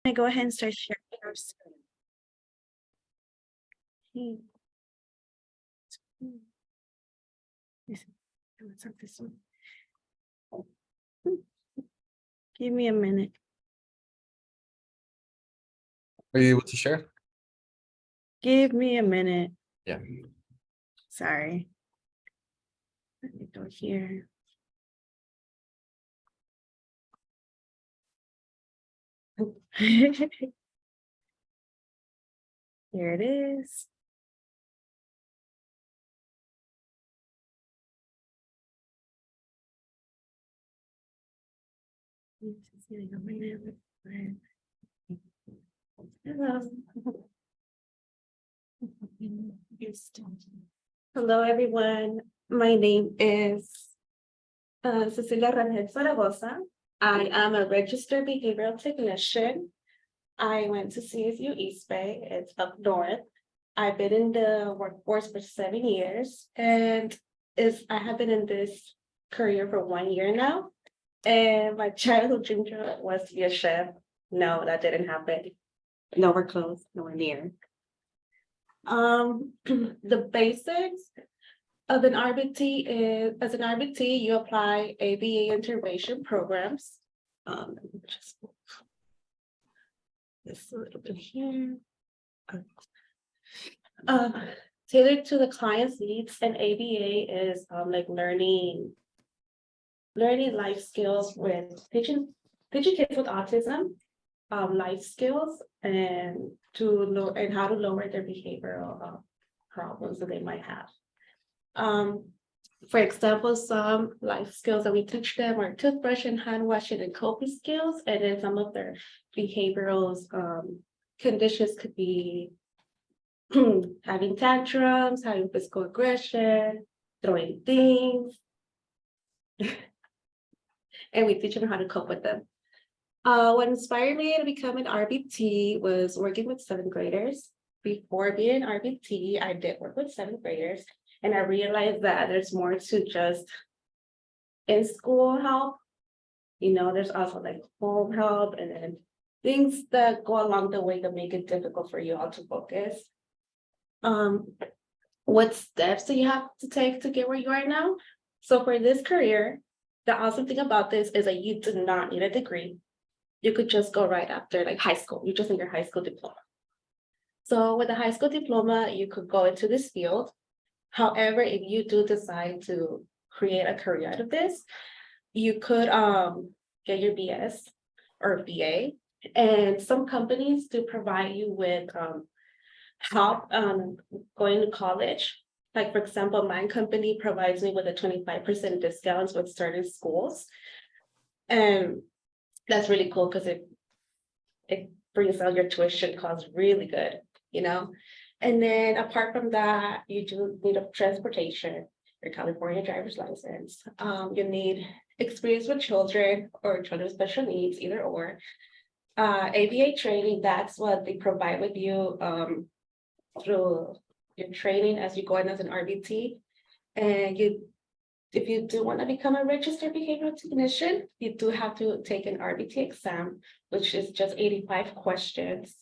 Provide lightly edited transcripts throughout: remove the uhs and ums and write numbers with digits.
I go ahead and start sharing our screen. What's up this one? Give me a minute. Are you able to share? Give me a minute. Yeah. Sorry. Let me go here. Here it is. Hello. Hello, everyone. My name is Cecilia Rangel Zaragoza. I am a registered behavioral technician. I went to CSU East Bay. It's up north. I've been in the workforce for 7 years, and I have been in this career for 1 year now. And my childhood dream job was to be a chef. No, that didn't happen. Nowhere close, nowhere near. The basics of an RBT is, as an RBT, you apply ABA intervention programs. Just this a little bit here. Tailored to the client's needs, and ABA is like learning life skills with teaching kids with autism, life skills, and how to lower their behavioral problems that they might have. For example, some life skills that we teach them are toothbrushing, hand washing, and coping skills, and then some of their behavioral conditions could be having tantrums, having physical aggression, throwing things, and we teach them how to cope with them. What inspired me to become an RBT was working with 7th graders. Before being an RBT, I did work with 7th graders, and I realized that there's more to just in-school help. You know, there's also like home help and then things that go along the way that make it difficult for you all to focus. What steps do you have to take to get where you are now? So for this career, the awesome thing about this is that you do not need a degree. You could just go right after like high school. You just need your high school diploma. So with a high school diploma, you could go into this field. However, if you do decide to create a career out of this, you could get your BS or BA. And some companies do provide you with help going to college. Like, for example, my company provides me with a 25% discount with certain schools. And that's really cool because it brings down your tuition costs really good, you know? And then apart from that, you do need a transportation, your California driver's license. You need experience with children or children with special needs, either or. ABA training, that's what they provide with you through your training as you go in as an RBT. And if you do want to become a registered behavioral technician, you do have to take an RBT exam, which is just 85 questions.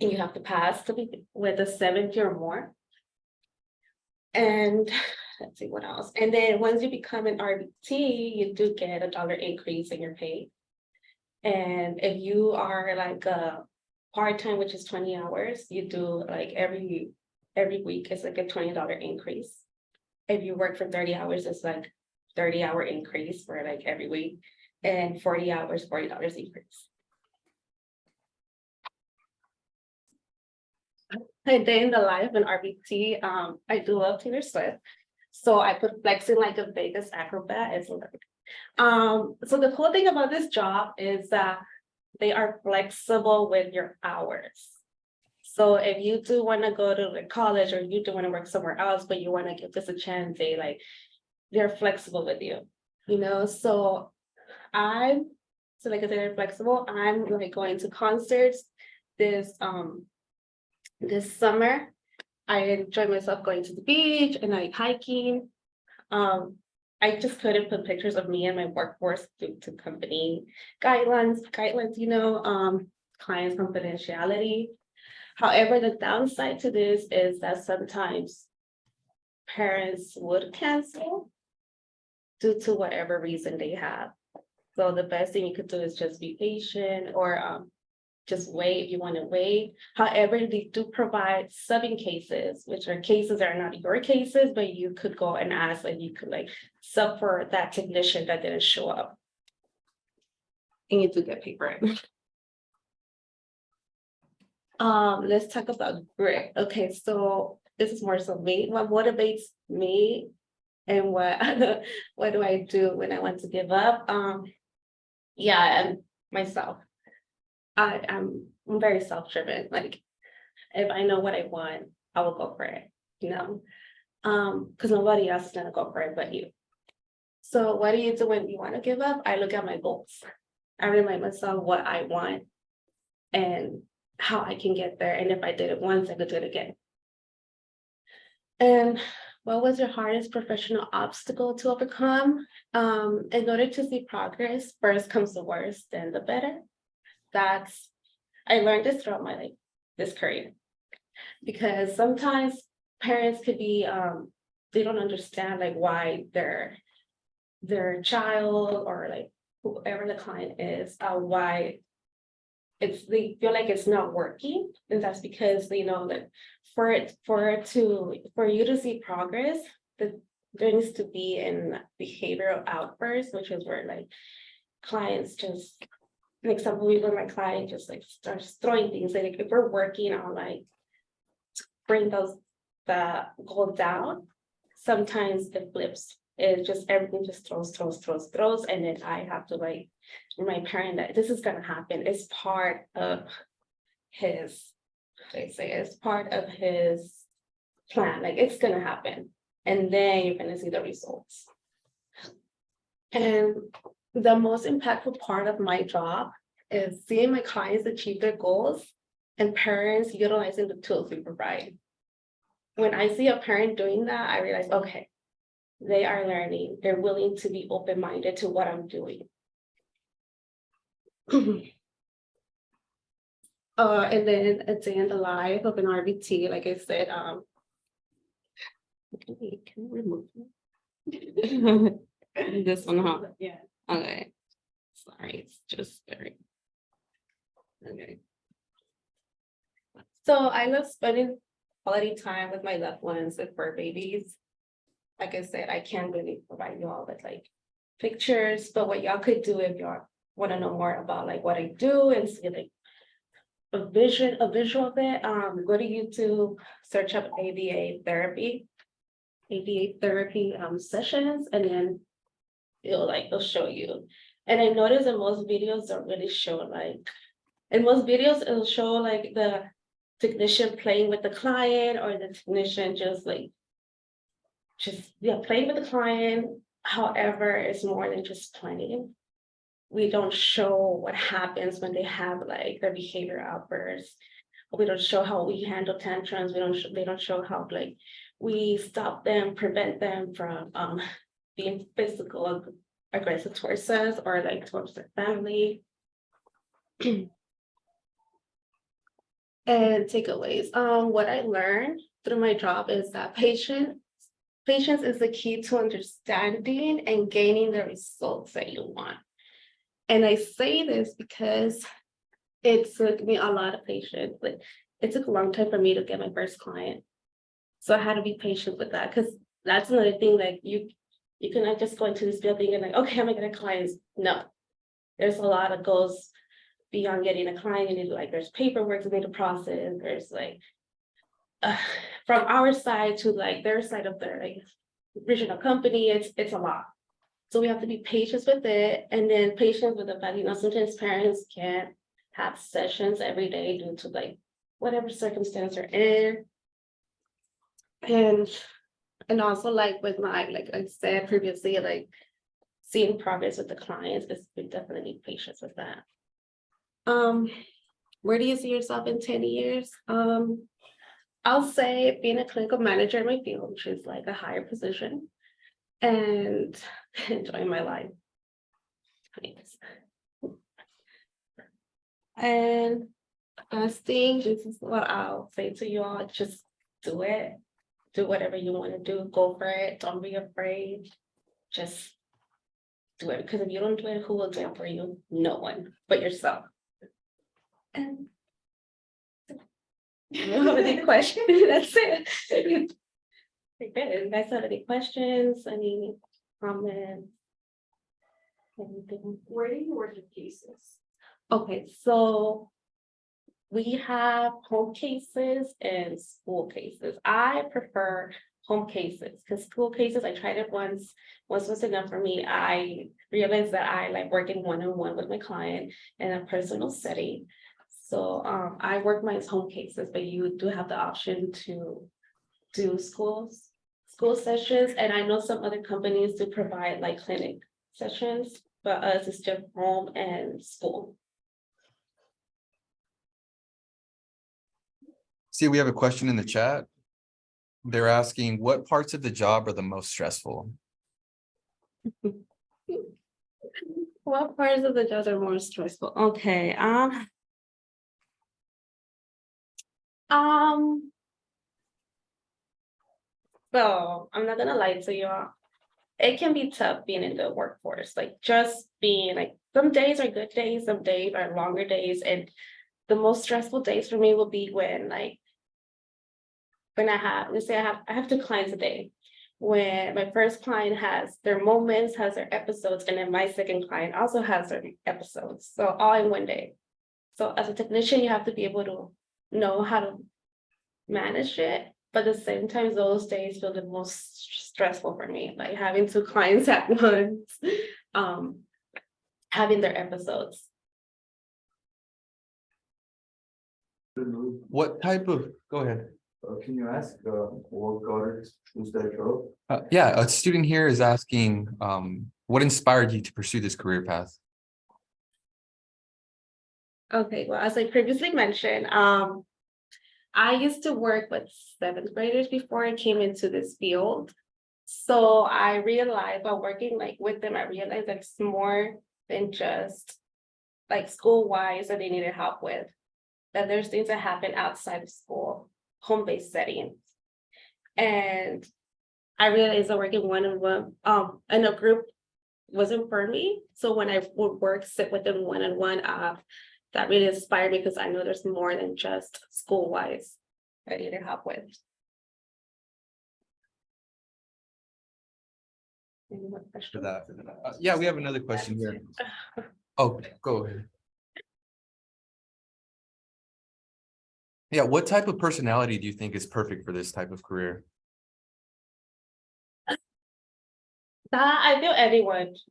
And you have to pass to be with a 70 or more. And let's see what else. And then once you become an RBT, you do get $1 increase in your pay. And if you are like a part-time, which is 20 hours, you do like every week, it's like a $20 increase. If you work for 30 hours, it's like 30-hour increase for like every week, and 40 hours, $40 increase. And then the life in RBT, I do love Taylor Swift. So I put flexing like a Vegas acrobat as so the cool thing about this job is that they are flexible with your hours. So if you do want to go to like college or you do want to work somewhere else, but you want to give this a chance, they're flexible with you, you know? So like I said, they're flexible. I'm like going to concerts this summer. I enjoy myself going to the beach and like hiking. I just couldn't put pictures of me and my workforce due to company guidelines, clients confidentiality. However, the downside to this is that sometimes parents would cancel due to whatever reason they have. So the best thing you could do is just be patient or just wait if you want to wait. However, they do provide subbing cases, which are cases that are not your cases, but you could go and ask, like you could like sub for that technician that didn't show up. And you do get paid for it. Let's talk about grit. Okay, so this is more so me. What motivates me and what what do I do when I want to give up? Yeah, and myself. I'm very self-driven. Like if I know what I want, I will go for it, you know. Because nobody else is gonna go for it but you. So what do you do when you want to give up? I look at my goals. I remind myself what I want and how I can get there. And if I did it once, I could do it again. And what was your hardest professional obstacle to overcome? In order to see progress, first comes the worst, then the better. I learned this throughout my this career. Because sometimes parents could be they don't understand like why their child or like whoever the client is, why they feel like it's not working, and that's because they know that for you to see progress, that there needs to be an behavioral outburst, which is where like clients just, an example, where my client just like starts throwing things. Like if we're working on like bring the goal down, sometimes it flips. It just everything just throws, and then I have to like remind parent that this is gonna happen. It's part of his, it's part of his plan. Like it's gonna happen, and then you're gonna see the results. And the most impactful part of my job is seeing my clients achieve their goals and parents utilizing the tools we provide. When I see a parent doing that, I realize, okay, they are learning. They're willing to be open-minded to what I'm doing. And then at the end of life of an RBT, like I said, can we remove this one, huh? Yeah. Okay. Sorry, it's just very. Okay. So I love spending quality time with my loved ones with fur babies. Like I said, I can't really provide you all with like pictures, but what y'all could do if y'all want to know more about like what I do and see like a visual of it, go to YouTube, search up ABA therapy sessions, and then it'll show you. And I noticed that most videos don't really show like, in most videos it'll show like the technician playing with the client or the technician just playing with the client. However, it's more than just playing. We don't show what happens when they have like their behavior outbursts. We don't show how we handle tantrums. They don't show how like we stop them, prevent them from being physical aggressive towards us or like towards their family. And takeaways. What I learned through my job is that patience is the key to understanding and gaining the results that you want. And I say this because it took me a lot of patience. Like it took a long time for me to get my first client. So I had to be patient with that, because that's another thing, like you cannot just go into this building and like, okay, I'm gonna get a client. No, there's a lot that goes beyond getting a client. You need like there's paperwork to make the process. There's like from our side to like their side of their like original company, it's a lot. So we have to be patient with it, and then patient with the fact, sometimes parents can't have sessions every day due to like whatever circumstance they're in. And also like with my, like I said previously, like seeing progress with the clients, is we definitely need patience with that. Where do you see yourself in 10 years? I'll say being a clinical manager in my field, which is like a higher position, and enjoying my life. Yes. And last thing, this is what I'll say to you all, just do it. Do whatever you want to do, go for it, don't be afraid. Just do it, because if you don't do it, who will do it for you? No one but yourself. And you don't have any questions, that's it. Good. You guys have any questions, any comments? Anything? Where do you work in cases? Okay, so we have home cases and school cases. I prefer home cases because school cases, I tried it once was enough for me. I realized that I like working one-on-one with my client in a personal setting. So I work my home cases, but you do have the option to do school sessions. And I know some other companies do provide like clinic sessions, but us it's just home and school. See, we have a question in the chat. They're asking what parts of the job are the most stressful? What parts of the job are more stressful? Okay, so I'm not gonna lie to you all. It can be tough being in the workforce, like just being like, some days are good days, some days are longer days, and the most stressful days for me will be when like, when let's say I have 2 clients a day. When my first client has their moments, has their episodes, and then my second client also has their episodes. So all in one day. So as a technician, you have to be able to know how to manage it. But at the same time, those days feel the most stressful for me, like having 2 clients at once, having their episodes. What type of, go ahead. Can you ask what got it? Who's that job? Yeah, a student here is asking, what inspired you to pursue this career path? Okay, well, as I previously mentioned, I used to work with 7th graders before I came into this field. So I realized while working like with them, I realized that it's more than just like school-wise that they needed help with. That there's things that happen outside of school, home-based settings. And I realized that working one-on-one in a group wasn't for me. So when I would sit with them one-on-one, that really inspired me because I know there's more than just school-wise I needed help with. Any more For questions? that. Yeah, we have another question here. Oh, go ahead. Yeah, what type of personality do you think is perfect for this type of career? That I feel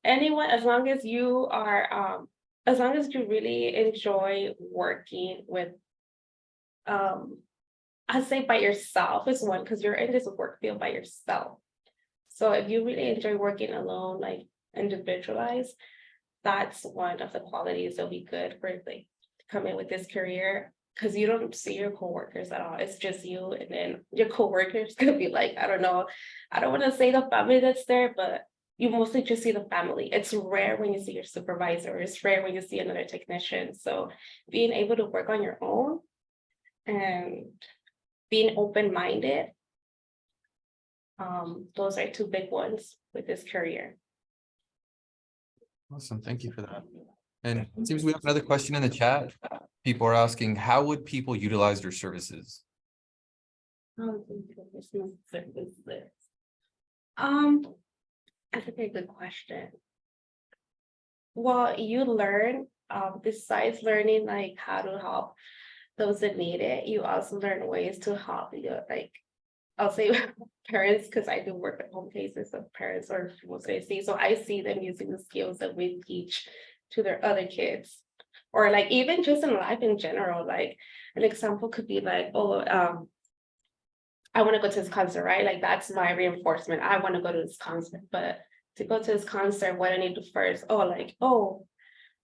anyone, as long as you are, as long as you really enjoy working with, I'd say by yourself is one, because you're in this work field by yourself. So if you really enjoy working alone, like individualized, that's one of the qualities that'll be good for like to come in with this career. Because you don't see your coworkers at all. It's just you, and then your coworkers could be like, I don't know, I don't want to say the family that's there, but you mostly just see the family. It's rare when you see your supervisor. It's rare when you see another technician. So being able to work on your own and being open-minded, those are 2 big ones with this career. Awesome, thank you for that. And it seems we have another question in the chat. People are asking, how would people utilize your services? That's a very good question. Well, you learn, besides learning like how to help those that need it, you also learn ways to help you, like, I'll say parents, because I do work at home cases of parents or what I see. So I see them using the skills that we teach to their other kids. Or like even just in life in general, like an example could be like, oh, I want to go to this concert, right? Like that's my reinforcement. I want to go to this concert, but to go to this concert, what I need to first,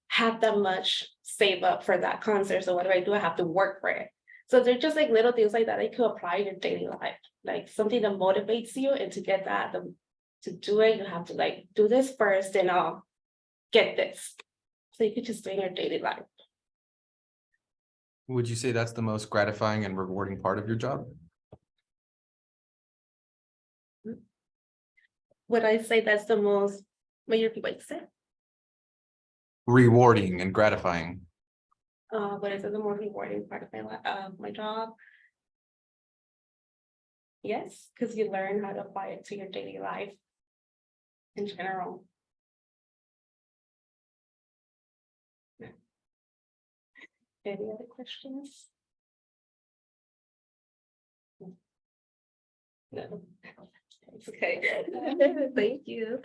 have that much save up for that concert. So what do? I have to work for it. So they're just like little things like that you could apply in your daily life, like something that motivates you and to get that to do it, you have to like do this first and I'll get this. So you could just do it in your daily life. Would you say that's the most gratifying and rewarding part of your job? Would I say that's the most, what you repeat what you said? Rewarding and gratifying. What is it the more rewarding part of my job? Yes, because you learn how to apply it to your daily life in general. Any other questions? No. It's okay. Thank you.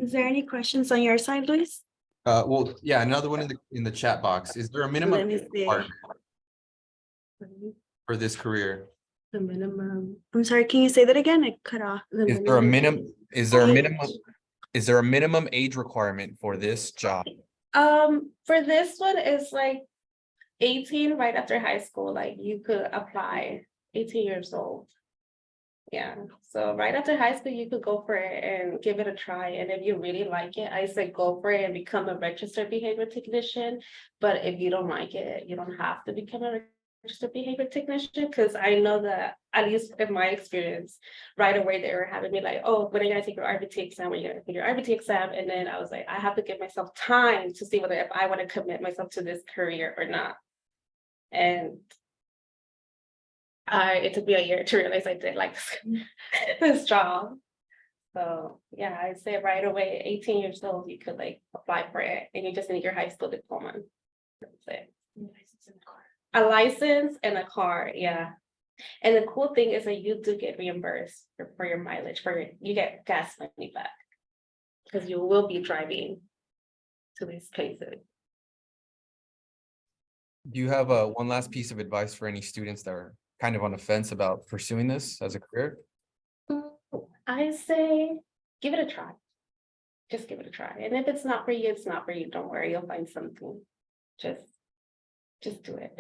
Is there any questions on your side, Luis? Well, yeah, another one in the chat box. Is there a minimum Let me age see. requirement for this career? The minimum. I'm sorry, can you say that again? It cut off. The Is there a minimum, age. is there a minimum age requirement for this job? For this one, it's like 18 right after high school, like you could apply 18 years old. Yeah, so right after high school, you could go for it and give it a try. And if you really like it, I say go for it and become a registered behavior technician. But if you don't like it, you don't have to become a registered behavior technician. Because I know that, at least in my experience, right away they were having me like, oh, when are you gonna take your RBT exam? When are you gonna take your RBT exam? And then I was like, I have to give myself time to see whether if I want to commit myself to this career or not. And it took me a year to realize I did like this job. So yeah, I'd say right away, 18 years old, you could like apply for it and you just need your high school diploma. That's it. A license and a car, yeah. And the cool thing is that you do get reimbursed for your mileage, you get gas money back. Because you will be driving to these places. Do you have one last piece of advice for any students that are kind of on the fence about pursuing this as a career? I say, give it a try. Just give it a try. And if it's not for you, it's not for you. Don't worry, you'll find something. Just do it.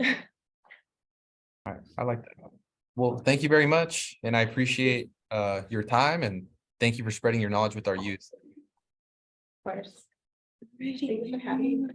All right, I like that. Well, thank you very much, and I appreciate your time, and thank you for spreading your knowledge with our youth. Of course. Thank you for having me.